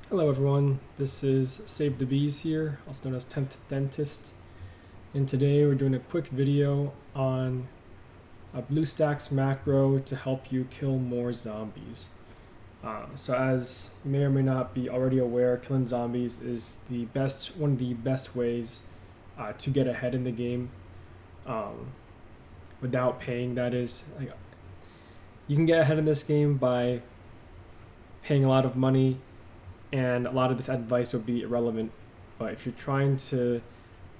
Hello everyone, this is Save the Bees here, also known as 10th Dentist, and today we're doing a quick video on a Bluestacks macro to help you kill more zombies. So as you may or may not be already aware, killing zombies is one of the best ways to get ahead in the game without paying, that is. You can get ahead in this game by paying a lot of money, and a lot of this advice will be irrelevant. But if you're trying to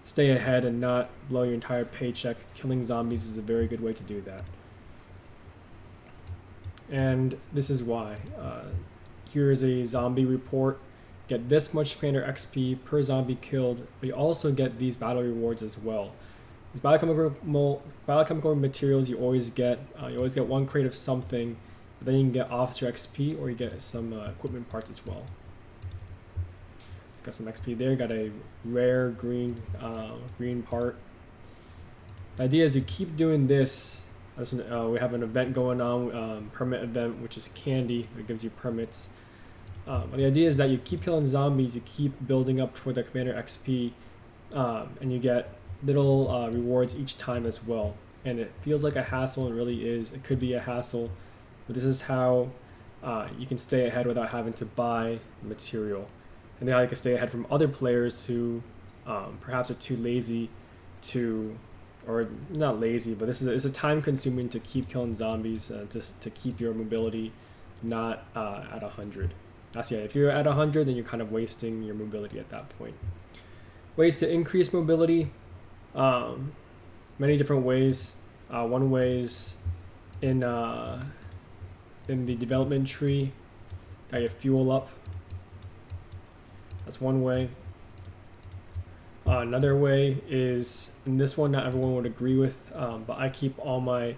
stay ahead and not blow your entire paycheck, killing zombies is a very good way to do that. And this is why. Here is a zombie report. Get this much Commander XP per zombie killed, but you also get these battle rewards as well. These biochemical materials you always get one crate of something, but then you can get officer XP or you get some equipment parts as well. Got some XP there, got a rare green part. The idea is you keep doing this. We have an event going on, permit event, which is candy. It gives you permits. The idea is that you keep killing zombies, you keep building up toward the Commander XP, and you get little rewards each time as well. And it feels like a hassle, and it really is. It could be a hassle, but this is how you can stay ahead without having to buy material. And now you can stay ahead from other players who perhaps are too lazy to, or not lazy, but it's a time consuming to keep killing zombies, just to keep your mobility not at 100. If you're at 100, then you're kind of wasting your mobility at that point. Ways to increase mobility, many different ways. One way is in the development tree, got your fuel up. That's one way. Another way is, and this one not everyone would agree with, but I keep all my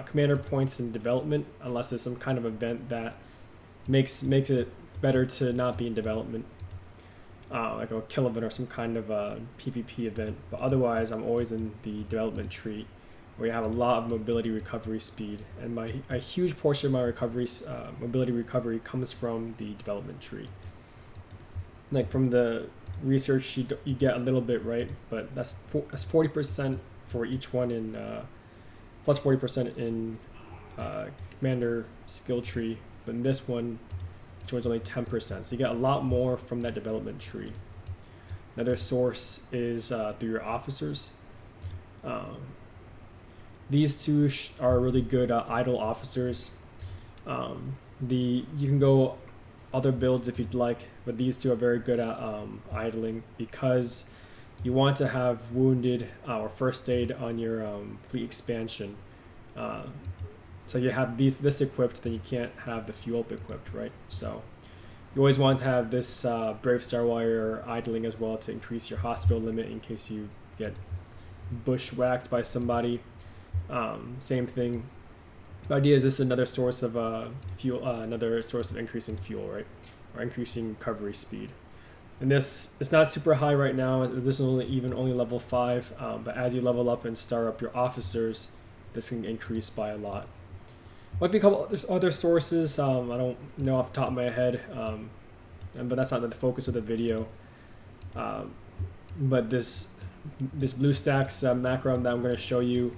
commander points in development unless there's some kind of event that makes it better to not be in development, like a kill event or some kind of PvP event. But otherwise, I'm always in the development tree, where you have a lot of mobility recovery speed, and a huge portion of my mobility recovery comes from the development tree. Like from the research, you get a little bit, right? But that's 40% for each one in plus 40% in commander skill tree. But in this one, each one's only 10%. So you get a lot more from that development tree. Another source is through your officers. These two are really good idle officers. You can go other builds if you'd like, but these two are very good at idling, because you want to have wounded or first aid on your fleet expansion. So you have this equipped, then you can't have the fuel up equipped, right? So you always want to have this Brave Star while you're idling as well, to increase your hospital limit in case you get bushwhacked by somebody. Same thing. The idea is this is another source of fuel, another source of increasing fuel, right, or increasing recovery speed. And this it's not super high right now. This is only level 5, but as you level up and start up your officers, this can increase by a lot. Might be a couple other sources. I don't know off the top of my head, but that's not the focus of the video. But this Bluestacks macro that I'm going to show you,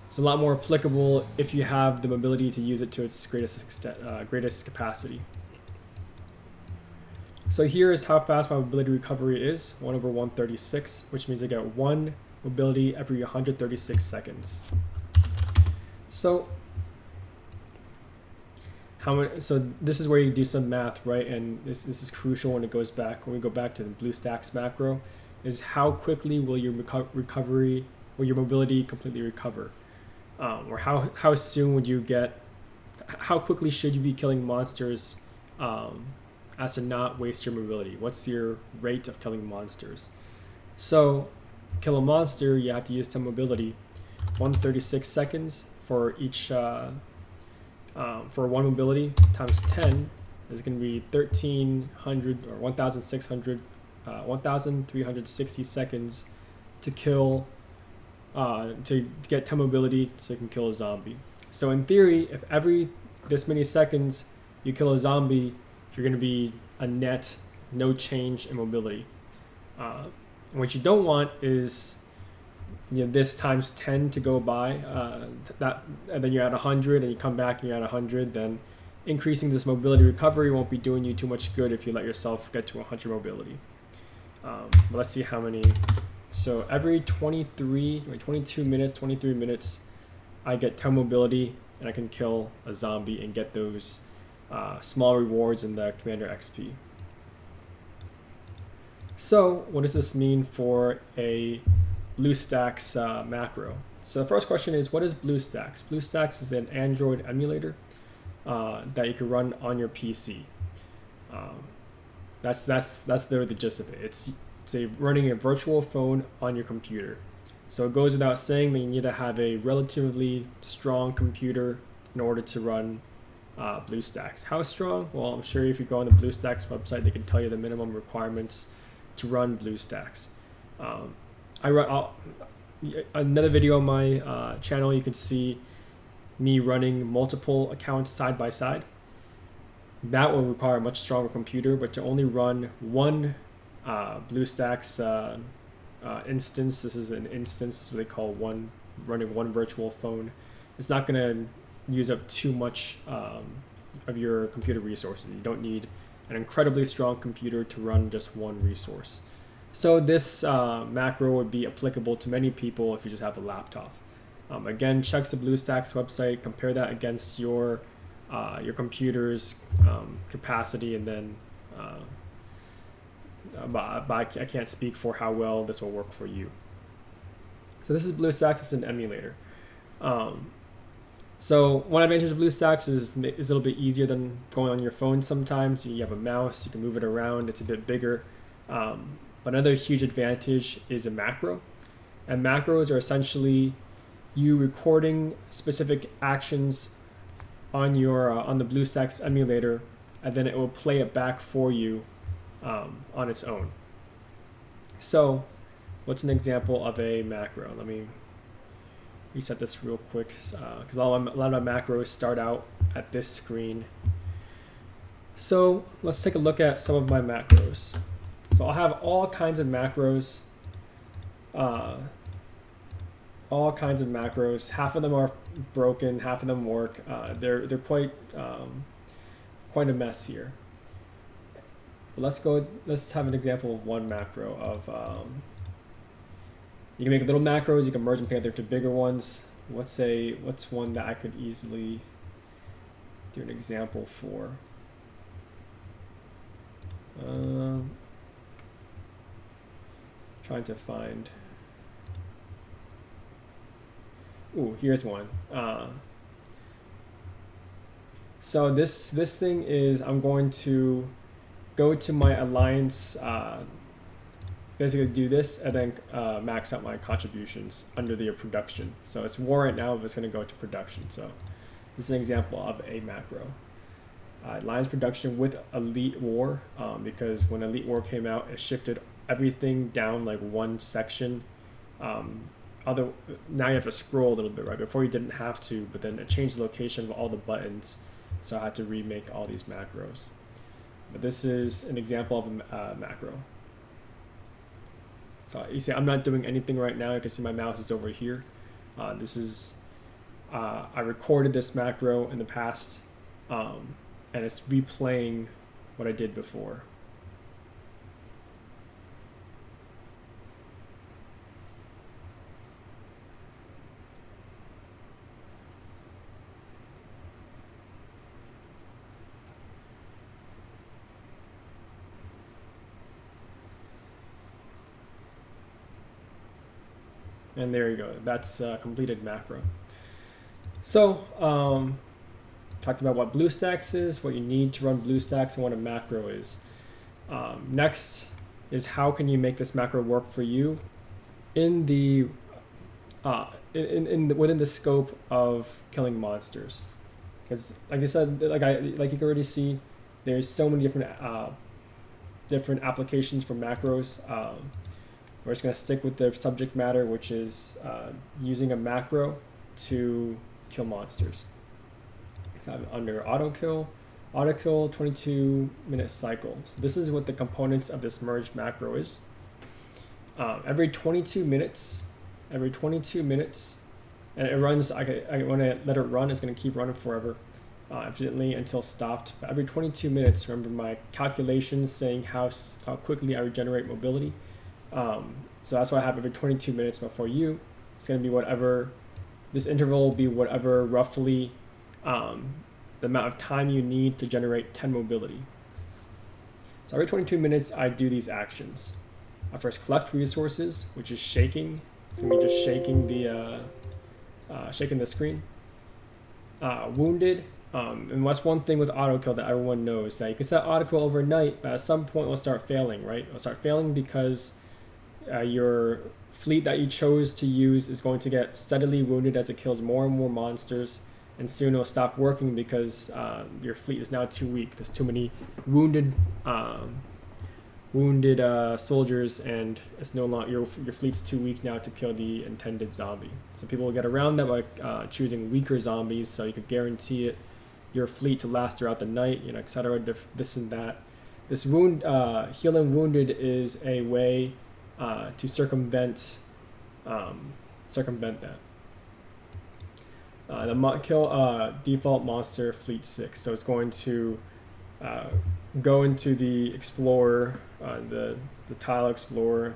it's a lot more applicable if you have the mobility to use it to its greatest capacity. So here is how fast my mobility recovery is, 1/136, which means I get 1 mobility every 136 seconds. So this is where you do some math, right? And this is crucial when we go back to the Bluestacks macro, is how quickly will your your mobility completely recover? Or how soon would you how quickly should you be killing monsters as to not waste your mobility? What's your rate of killing monsters? So kill a monster, you have to use 10 mobility. 136 seconds for each, for 1 mobility times 10 is going to be 1,300 or 1,600, 1,360 seconds to kill, to get 10 mobility so you can kill a zombie. So in theory, if every this many seconds you kill a zombie, you're going to be a net no change in mobility. What you don't want is this times 10 to go by, and then you're at 100 and you come back and you're at 100, then increasing this mobility recovery won't be doing you too much good if you let yourself get to 100 mobility. But let's see how many. So every 22 minutes, 23 minutes, I get 10 mobility and I can kill a zombie and get those small rewards in the Commander XP. So what does this mean for a Bluestacks macro? So the first question is, what is Bluestacks? Bluestacks is an Android emulator that you can run on your PC. That's the gist of it. It's running a virtual phone on your computer. So it goes without saying that you need to have a relatively strong computer in order to run Bluestacks. How strong? Well, I'm sure if you go on the Bluestacks website, they can tell you the minimum requirements to run Bluestacks. Another video on my channel, you can see me running multiple accounts side by side. That will require a much stronger computer, but to only run one Bluestacks instance, this is an instance, this is what they call running one virtual phone. It's not going to use up too much of your computer resources. You don't need an incredibly strong computer to run just one resource. So this macro would be applicable to many people if you just have a laptop. Again, check the Bluestacks website, compare that against your computer's capacity, and then but I can't speak for how well this will work for you. So this is Bluestacks. It's an emulator. So one advantage of Bluestacks is a little bit easier than going on your phone sometimes. You have a mouse, you can move it around, it's a bit bigger. But another huge advantage is a macro. And macros are essentially you recording specific actions on your on the Bluestacks emulator, and then it will play it back for you on its own. So what's an example of a macro? Let me reset this real quick because a lot of my macros start out at this screen. So let's take a look at some of my macros. So I'll have all kinds of macros. Half of them are broken, half of them work. They're quite a mess here. But let's have an example of one macro of you can make little macros, you can merge them together into bigger ones. What's one that I could easily do an example for? Trying to find. Ooh, here's one. So this thing is, I'm going to go to my alliance, basically do this, and then max out my contributions under the production. So it's war right now, but it's going to go to production. So this is an example of a macro. Alliance production with Elite War, because when Elite War came out, it shifted everything down like one section. Now you have to scroll a little bit, right? Before you didn't have to, but then it changed the location of all the buttons, so I had to remake all these macros. But this is an example of a macro. So you see, I'm not doing anything right now. You can see my mouse is over here. This is I recorded this macro in the past, and it's replaying what I did before. And there you go. That's a completed macro. So talked about what Bluestacks is, what you need to run Bluestacks, and what a macro is. Next is how can you make this macro work for you in the within the scope of killing monsters. Because like I said, like you can already see, there's so many different applications for macros. We're just going to stick with the subject matter, which is using a macro to kill monsters. So under Autokill, Autokill 22-minute cycle. So this is what the components of this merge macro is. Every 22 minutes, and it runs. When I let it run, it's going to keep running forever, infinitely until stopped. But every 22 minutes, remember my calculations saying how quickly I regenerate mobility. So that's why I have every 22 minutes. But for you, it's going to be whatever. This interval will be whatever roughly the amount of time you need to generate 10 mobility. So every 22 minutes, I do these actions. I first collect resources, which is shaking. It's gonna be just shaking the screen. Wounded, and that's one thing with autokill that everyone knows, that you can set autokill overnight, but at some point it'll start failing, right? It'll start failing because your fleet that you chose to use is going to get steadily wounded as it kills more and more monsters, and soon it'll stop working because your fleet is now too weak. There's too many wounded soldiers, and it's no longer your fleet's too weak now to kill the intended zombie. So people will get around that by choosing weaker zombies, so you could guarantee your fleet to last throughout the night, etc. This and that. This healing wounded is a way to circumvent that. Kill default monster fleet 6. So it's going to go into the explorer, the tile explorer,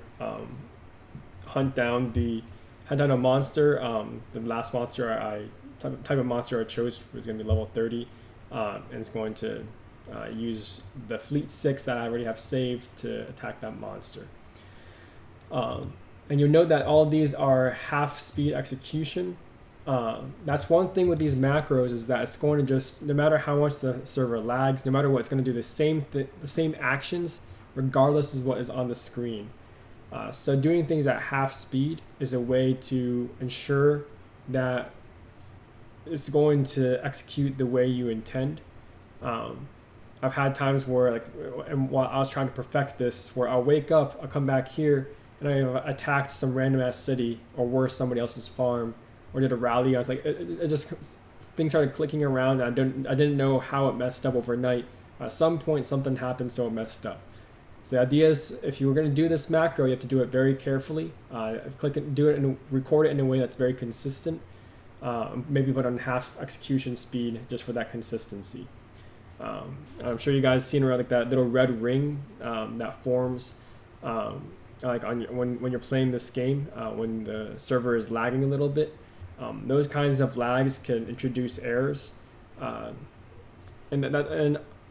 hunt down a monster. The last monster type of monster I chose was going to be level 30, and it's going to use the fleet 6 that I already have saved to attack that monster. And you'll note that all of these are half speed execution. That's one thing with these macros, is that it's going to just, no matter how much the server lags, no matter what, it's going to do the same actions regardless of what is on the screen. So doing things at half speed is a way to ensure that it's going to execute the way you intend. I've had times where, and while I was trying to perfect this, where I'll wake up, I'll come back here, and I attacked some random ass city, or worse, somebody else's farm, or did a rally. I was like, it just, things started clicking around, and I didn't know how it messed up overnight. At some point, something happened, so it messed up. So the idea is, if you were going to do this macro, you have to do it very carefully. Do it and record it in a way that's very consistent. Maybe put on half execution speed just for that consistency. I'm sure you guys seen around that little red ring that forms when you're playing this game, when the server is lagging a little bit. Those kinds of lags can introduce errors,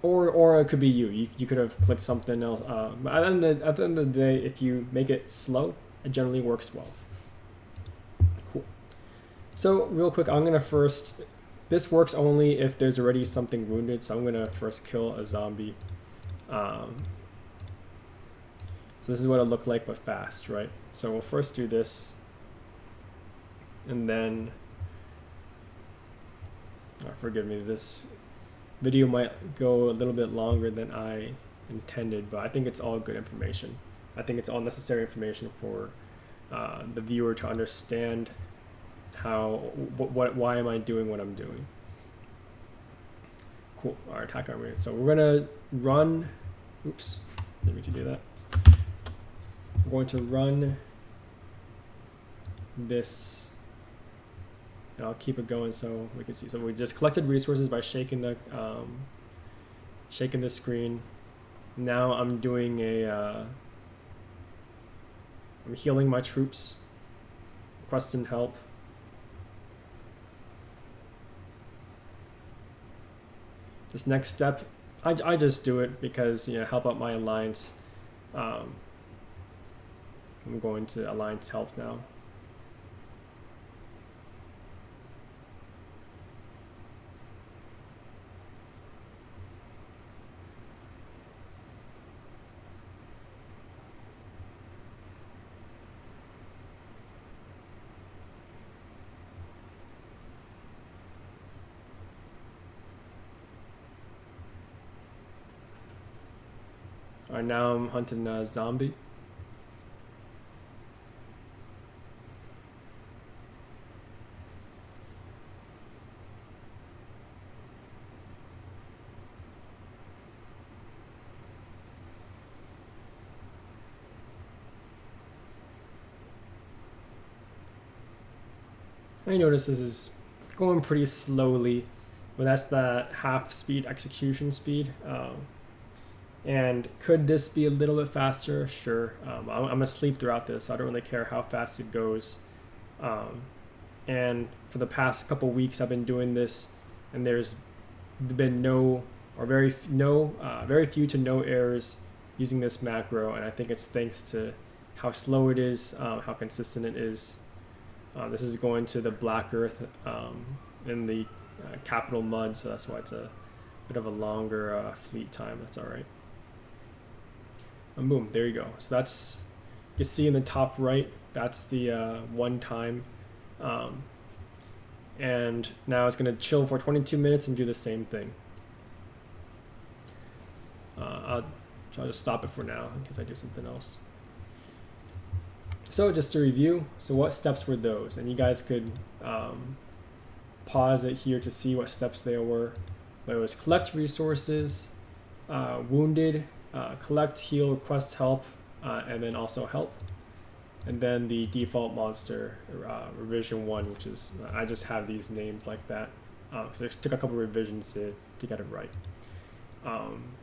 or it could be you could have clicked something else. But at the end of the day, if you make it slow, it generally works well. Cool. So real quick, I'm gonna first. This works only if there's already something wounded, so I'm gonna first kill a zombie. So this is what it'll look like, but fast, right? So we'll first do this. And then, forgive me, this video might go a little bit longer than I intended, but I think it's all good information. I think it's all necessary information for the viewer to understand why am I doing what I'm doing. Cool, our attack army. So we're gonna run, oops, didn't mean to do that. We're going to run this, and I'll keep it going so we can see. So we just collected resources by shaking the screen. Now I'm doing I'm healing my troops, requesting help. This next step, I just do it because, help out my alliance. I'm going to alliance help now. Alright, now I'm hunting a zombie. I notice this is going pretty slowly, but that's the half speed execution speed. And could this be a little bit faster? Sure. I'm asleep throughout this, so I don't really care how fast it goes. And for the past couple weeks, I've been doing this, and there's been very few to no errors using this macro, and I think it's thanks to how slow it is, how consistent it is. This is going to the Black Earth in the Capital Mud, so that's why it's a bit of a longer fleet time. That's all right. And boom, there you go. So that's, you can see in the top right, that's the one time. And now it's going to chill for 22 minutes and do the same thing. I'll just stop it for now in case I do something else. So just to review, so what steps were those? And you guys could pause it here to see what steps they were. But it was collect resources, wounded, collect, heal, request help, and then also help. And then the default monster, revision 1, which is, I just have these named like that because it took a couple revisions to get it right.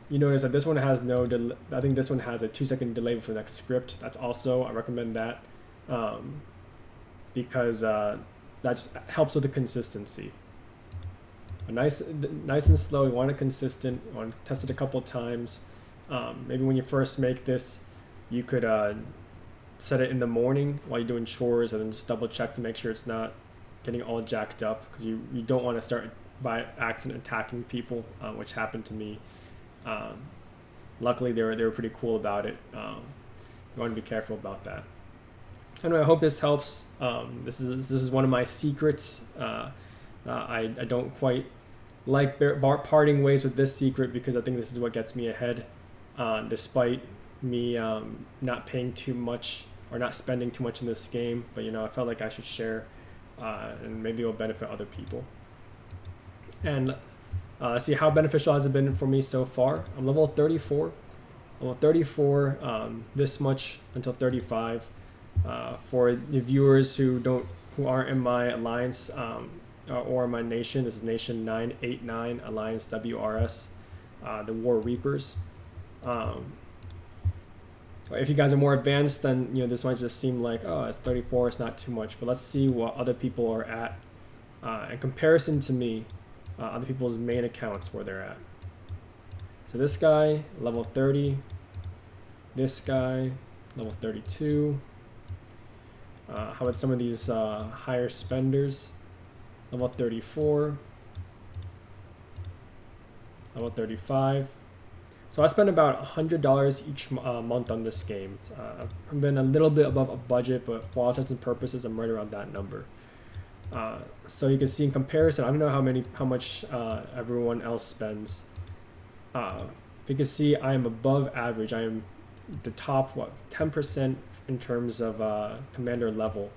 You notice that this one has no delay. I think this one has a 2-second delay for the next script. That's also, I recommend that because that just helps with the consistency. Nice and slow. You want it consistent. You want to test it a couple times. Maybe when you first make this, you could set it in the morning while you're doing chores, and then just double check to make sure it's not getting all jacked up, because you don't want to start by accident attacking people, which happened to me. Luckily they were pretty cool about it. You want to be careful about that. Anyway, I hope this helps. This is one of my secrets. I don't quite like parting ways with this secret, because I think this is what gets me ahead, despite me not paying too much or not spending too much in this game. But I felt like I should share, and maybe it will benefit other people. And let's see, how beneficial has it been for me so far? I'm level 34. Level 34, this much until 35. For the viewers who aren't in my alliance or my nation, this is Nation 989 Alliance WRS, the War Reapers. If you guys are more advanced, then this might just seem like, oh, it's 34, it's not too much. But let's see what other people are at in comparison to me. Other people's main accounts, where they're at. So this guy, level 30. This guy, level 32. How about some of these higher spenders? Level 34. Level 35. So I spend about $100 each month on this game. I've been a little bit above a budget, but for all intents and purposes, I'm right around that number. So you can see in comparison, I don't know how much everyone else spends. You can see I am above average. I am the top 10% in terms of commander level.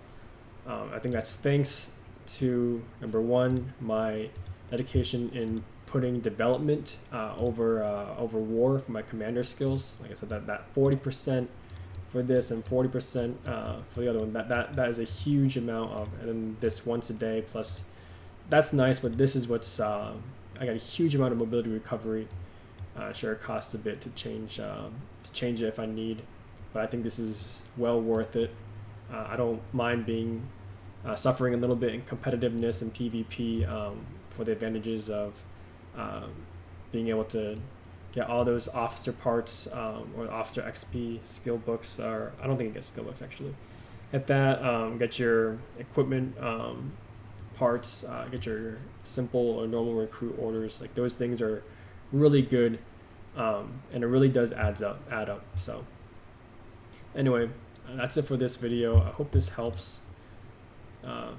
I think that's thanks to, number one, my dedication in putting development over war for my commander skills. Like I said, that 40% for this and 40% for the other one, that is a huge amount of, and then this once a day plus, that's nice, but this is what's I got a huge amount of mobility recovery. Sure, it costs a bit to change it if I need, but I think this is well worth it. I don't mind being suffering a little bit in competitiveness and PvP for the advantages of being able to get all those officer parts or officer XP skill books, or I don't think it gets skill books actually. Get that, get your equipment parts, get your simple or normal recruit orders. Like those things are really good, and it really does add up. So anyway, that's it for this video. I hope this helps. I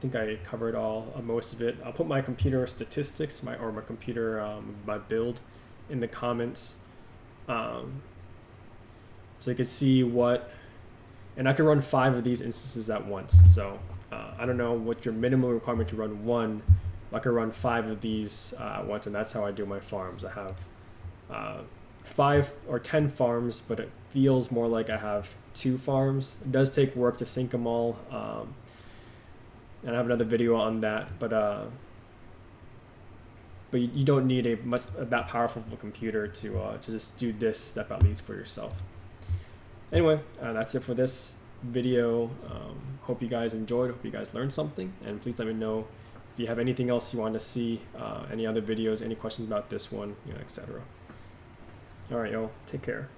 think I covered most of it. I'll put my computer statistics, my computer my build in the comments, so you can see what, and I can run 5 of these instances at once. So I don't know what your minimum requirement to run one. I can run 5 of these at once, and that's how I do my farms. I have 5 or 10 farms, but it feels more like I have 2 farms. It does take work to sync them all. and I have another video on that, but you don't need that powerful of a computer to just do this step at least for yourself. Anyway, that's it for this video. Hope you guys enjoyed, hope you guys learned something, and please let me know if you have anything else you want to see, any other videos, any questions about this one, etc. All right, y'all, take care.